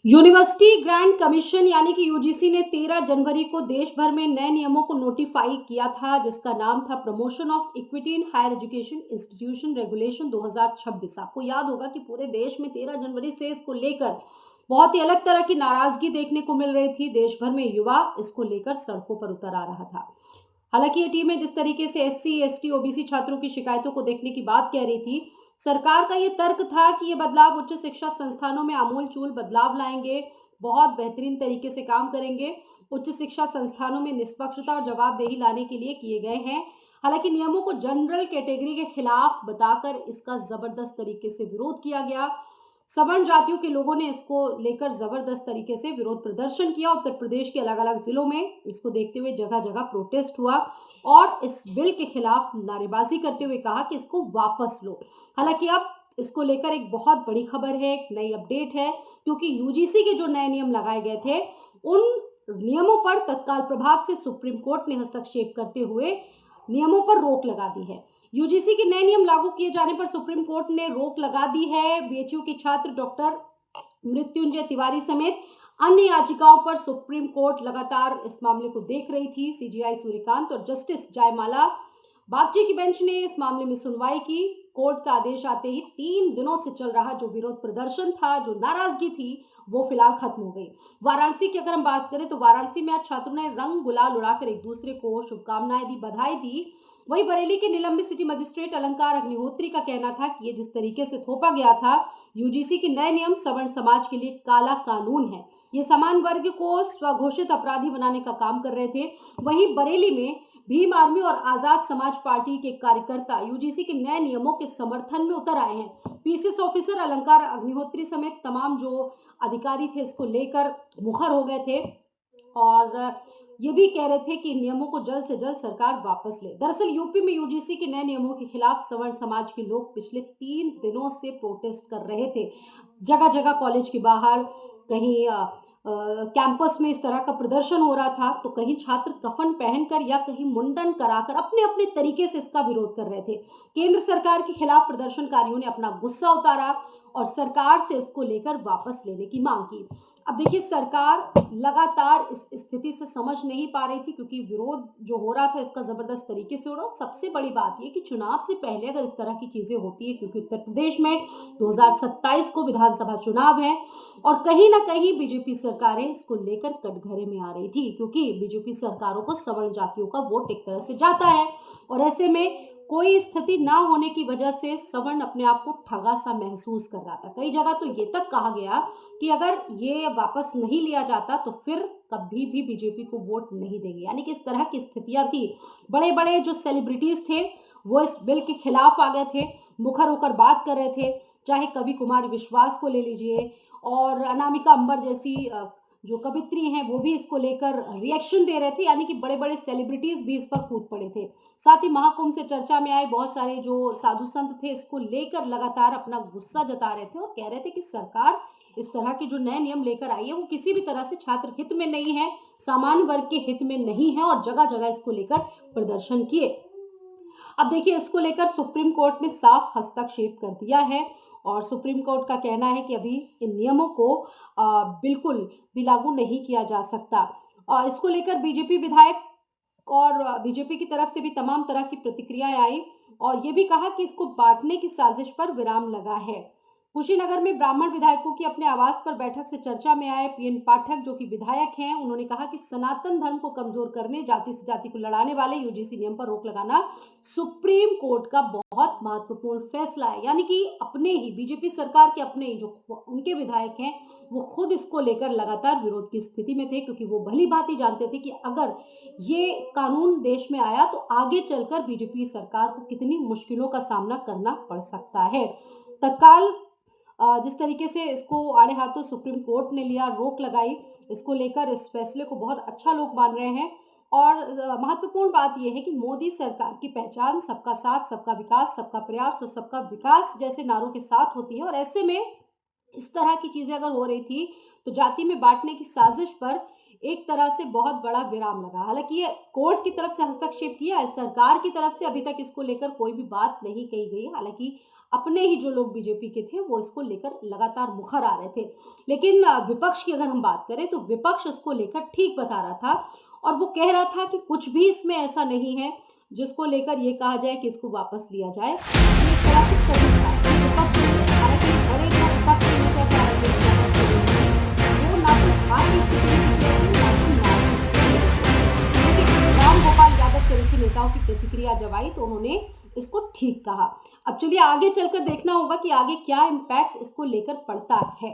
University grant commission यानी कि UGC ने 13 जनवरी को देश भर में नए नियमों को नोटिफाई किया था, जिसका नाम था promotion of equity in higher education institution regulation 2026। आपको याद होगा कि पूरे देश में 13 जनवरी से इसको लेकर बहुत ही अलग तरह की नाराजगी देखने को मिल रही थी। देश भर में युवा इसको लेकर सड़कों पर उतर आ रहा था। हालांकि ये टीमें जिस तरीके से एससी, एसटी, ओबीसी छात्रों की शिकायतों को देखने की बात कह रही थी, सरकार का ये तर्क था कि ये बदलाव उच्च शिक्षा संस्थानों में आमूल-चूल बदलाव लाएंगे, बहुत बेहतरीन तरीके से काम करेंगे। उच्च शिक्षा संस्थानों में निष्पक्षता और जवाबदेही लाने के लिए किए गए हैं। हालांकि नियमों को जनरल कैटेगरी के खिलाफ बताकर इसका जबरदस्त तरीके से विरोध किया गया। सवर्ण जातियों के लोगों ने इसको लेकर जबरदस्त तरीके से विरोध प्रदर्शन किया। उत्तर प्रदेश के अलग अलग जिलों में इसको देखते हुए जगह जगह प्रोटेस्ट हुआ और इस बिल के खिलाफ नारेबाजी करते हुए कहा कि इसको वापस लो। हालांकि अब इसको लेकर एक बहुत बड़ी खबर है, एक नई अपडेट है, क्योंकि यूजीसी के जो नए नियम लगाए गए थे उन नियमों पर तत्काल प्रभाव से सुप्रीम कोर्ट ने हस्तक्षेप करते हुए नियमों पर रोक लगा दी है। यूजीसी के नए नियम लागू किए जाने पर सुप्रीम कोर्ट ने रोक लगा दी है। बीएचयू के छात्र डॉक्टर मृत्युंजय तिवारी समेत अन्य याचिकाओं पर सुप्रीम कोर्ट लगातार इस मामले को देख रही थी। सीजीआई सूर्यकांत और जस्टिस जयमाला बागची की बेंच ने इस मामले में सुनवाई की। कोर्ट का आदेश आते ही 3 दिनों से चल रहा जो विरोध प्रदर्शन था, जो नाराजगी थी, वो फिलहाल खत्म हो गई। वाराणसी की अगर हम बात करें तो वाराणसी में आज छात्रों ने रंग गुलाल उड़ाकर एक दूसरे को शुभकामनाएं दी, बधाई दी। वहीं बरेली के निलंबित सिटी मजिस्ट्रेट अलंकार अग्निहोत्री का कहना था कि ये जिस तरीके से थोपा गया था, यूजीसी के नए नियम सवर्ण समाज के लिए काला कानून है। ये समान वर्ग को स्वघोषित अपराधी बनाने का काम कर रहे थे। वहीं बरेली में भीम आर्मी और आजाद समाज पार्टी के कार्यकर्ता यूजीसी के नए नियमों के समर्थन में उतर आए हैं। पीसीएस ऑफिसर अलंकार अग्निहोत्री समेत तमाम जो अधिकारी थे इसको लेकर मुखर हो गए थे और ये भी कह रहे थे कि नियमों को जल्द से जल्द सरकार वापस ले। दरअसल यूपी में यूजीसी के नए नियमों के खिलाफ सवर्ण समाज के लोग पिछले 3 दिनों से प्रोटेस्ट कर रहे थे। जगह जगह कॉलेज के बाहर, कहीं कैंपस में इस तरह का प्रदर्शन हो रहा था, तो कहीं छात्र कफन पहनकर या कहीं मुंडन कराकर अपने अपने तरीके से इसका विरोध कर रहे थे। केंद्र सरकार के खिलाफ प्रदर्शनकारियों ने अपना गुस्सा उतारा और सरकार से इसको लेकर वापस लेने की मांग की। अब देखिए, सरकार लगातार इस स्थिति से समझ नहीं पा रही थी, क्योंकि विरोध जो हो रहा था इसका जबरदस्त तरीके से हो रहा। सबसे बड़ी बात यह कि चुनाव से पहले अगर इस तरह की चीजें होती है, क्योंकि उत्तर प्रदेश में 2027 को विधानसभा चुनाव है और कहीं ना कहीं बीजेपी सरकारें इसको लेकर कटघरे में आ रही थी, क्योंकि बीजेपी सरकारों को सवर्ण जातियों का वोट एक तरह से जाता है और ऐसे में कोई स्थिति ना होने की वजह से सवर्ण अपने आप को ठगा सा महसूस कर रहा था। कई जगह तो ये तक कहा गया कि अगर ये वापस नहीं लिया जाता तो फिर कभी भी बीजेपी को वोट नहीं देंगे। यानी कि इस तरह की स्थितियां थी। बड़े बड़े जो सेलिब्रिटीज थे वो इस बिल के खिलाफ आ गए थे, मुखर होकर बात कर रहे थे। चाहे कवि कुमार विश्वास को ले लीजिए और अनामिका अंबर जैसी जो कवित्री हैं वो भी इसको लेकर रिएक्शन दे रहे थे। यानी कि बड़े बड़े सेलिब्रिटीज भी इस पर कूद पड़े थे। साथ ही महाकुंभ से चर्चा में आए बहुत सारे जो साधु संत थे इसको लेकर लगातार अपना गुस्सा जता रहे थे और कह रहे थे कि सरकार इस तरह के जो नए नियम लेकर आई है वो किसी भी तरह से छात्र हित में नहीं है, सामान्य वर्ग के हित में नहीं है और जगह जगह इसको लेकर प्रदर्शन किए। अब देखिए, इसको लेकर सुप्रीम कोर्ट ने साफ हस्तक्षेप कर दिया है और सुप्रीम कोर्ट का कहना है कि अभी इन नियमों को बिल्कुल भी लागू नहीं किया जा सकता। इसको लेकर बीजेपी विधायक और बीजेपी की तरफ से भी तमाम तरह की प्रतिक्रियाएं आई और ये भी कहा कि इसको बांटने की साजिश पर विराम लगा है। कुशीनगर में ब्राह्मण विधायकों की अपने आवास पर बैठक से चर्चा में आए पीएन पाठक, जो कि विधायक हैं, उन्होंने कहा कि सनातन धर्म को कमजोर करने, जाति से जाति को लड़ाने वाले यूजीसी नियम पर रोक लगाना सुप्रीम कोर्ट का बहुत महत्वपूर्ण फैसला है। यानी कि अपने ही बीजेपी सरकार के अपने ही जो उनके विधायक हैं वो खुद इसको लेकर लगातार विरोध की स्थिति में थे, क्योंकि वो भली भांति जानते थे कि अगर ये कानून देश में आया तो आगे चलकर बीजेपी सरकार को कितनी मुश्किलों का सामना करना पड़ सकता है। तत्काल जिस तरीके से इसको आड़े हाथों सुप्रीम कोर्ट ने लिया, रोक लगाई, इसको लेकर इस फैसले को बहुत अच्छा लोग मान रहे हैं। और महत्वपूर्ण बात यह है कि मोदी सरकार की पहचान सबका साथ, सबका विकास, सबका प्रयास और सबका विकास जैसे नारों के साथ होती है और ऐसे में इस तरह की चीजें अगर हो रही थी तो जाति में बांटने की साजिश पर एक तरह से बहुत बड़ा विराम लगा। हालांकि ये कोर्ट की तरफ से हस्तक्षेप किया है, सरकार की तरफ से अभी तक इसको लेकर कोई भी बात नहीं कही गई। हालांकि अपने ही जो लोग बीजेपी के थे वो इसको लेकर लगातार मुखर आ रहे थे, लेकिन विपक्ष की अगर हम बात करें तो विपक्ष इसको लेकर ठीक बता रहा था और वो कह रहा था कि कुछ भी इसमें ऐसा नहीं है जिसको लेकर ये कहा जाए कि इसको वापस लिया जाए। ये एक तरह से सही था। विपक्ष हालांकि बड़े जो विपक्ष के नेता क्या रहे वो ना तो हार की स्थिति में दिख रहे थे, ना तो न्याय की स्थिति में दिख रहे थे। लेकिन रामगोपाल यादव सहित नेताओं की प्रतिक्रिया जब आई तो उन्होंने इसको ठीक कहा। अब चलिए आगे चलकर देखना होगा कि आगे क्या इम्पैक्ट इसको लेकर पड़ता है।